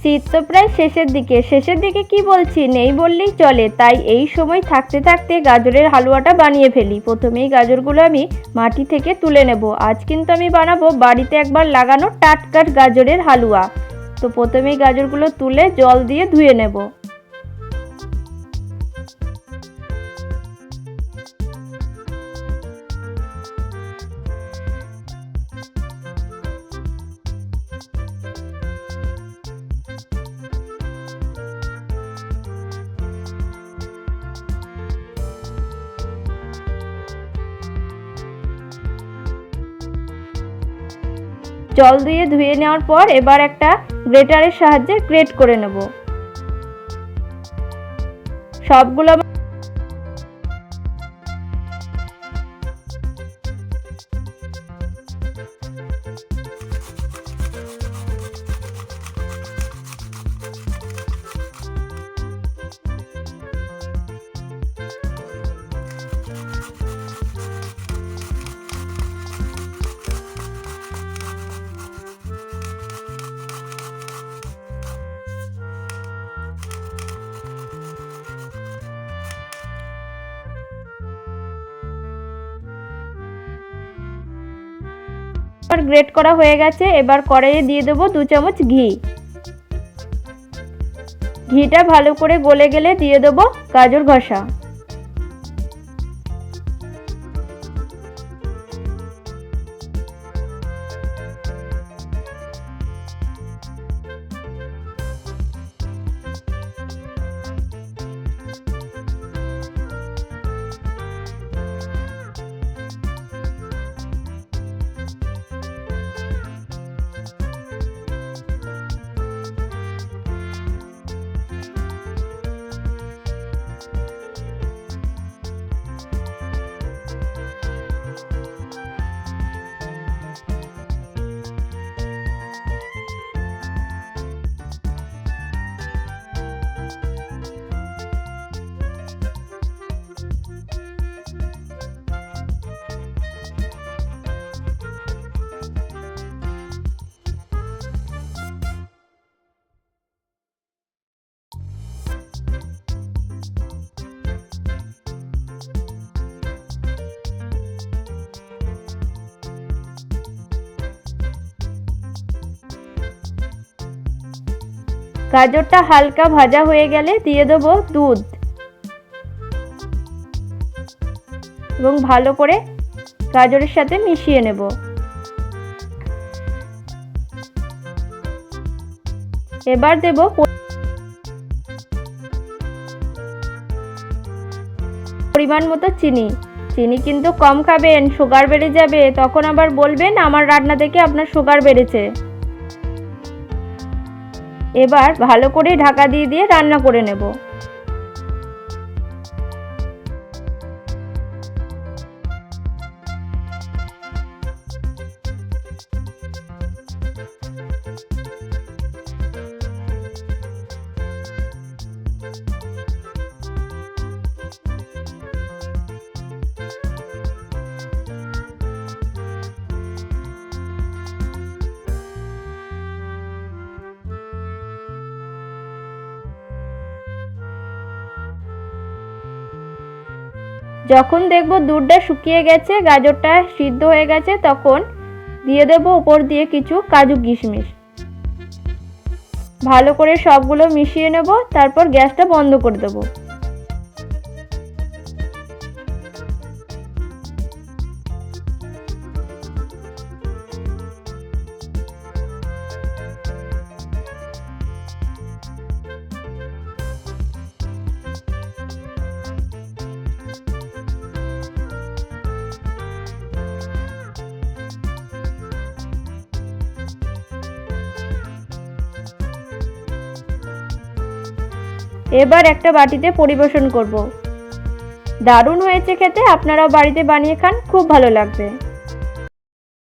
শীত তো প্রায় শেষের দিকে কি বলছি, নেই বললেই চলে। তাই এই সময় থাকতে থাকতে গাজরের হালুয়াটা বানিয়ে ফেলি। প্রথমেই গাজরগুলো আমি মাটি থেকে তুলে নেব। আজ কিন্তু আমি বানাবো বাড়িতে একবার লাগানো টাটকা গাজরের হালুয়া। তো প্রথমেই গাজরগুলো তুলে জল দিয়ে ধুয়ে নেব। জল দিয়ে ধুয়ে নেওয়ার পর এবার একটা গ্রেটারের সাহায্যে গ্রেট করে নেব সবগুলো। গ্রেট করা হয়ে গেছে। এবার কড়াইয়ে দিয়ে দেবো 2 চামচ ঘি। ঘিটা ভালো করে গলে গেলে দিয়ে দেবো গাজর ঘষা। গাজরটা হালকা ভাজা হয়ে গেলে দিয়ে দেবো দুধ এবং ভালো করে গাজরের সাথে মিশিয়ে নেব। এবার দেব পরিমাণ মতো চিনি। চিনি কিন্তু কম খাবেন, সুগার বেড়ে যাবে, তখন আবার বলবেন আমার রান্না দেখে আপনার সুগার বেড়েছে। এবার ভালো করে ঢাকা দিয়ে রান্না করে নেব। যখন দেখব দুধটা শুকিয়ে গেছে, গাজরটা সিদ্ধ হয়ে গেছে, তখন দিয়ে দেব উপর দিয়ে কিছু কাজু কিশমিশ। ভালো করে সবগুলো মিশিয়ে নেব, তারপর গ্যাসটা বন্ধ করে দেব। এবার একটা বাটিতে পরিবেশন করব। দারুণ হয়েছে খেতে, আপনারাও বাড়িতে বানিয়ে খান, খুব ভালো লাগবে।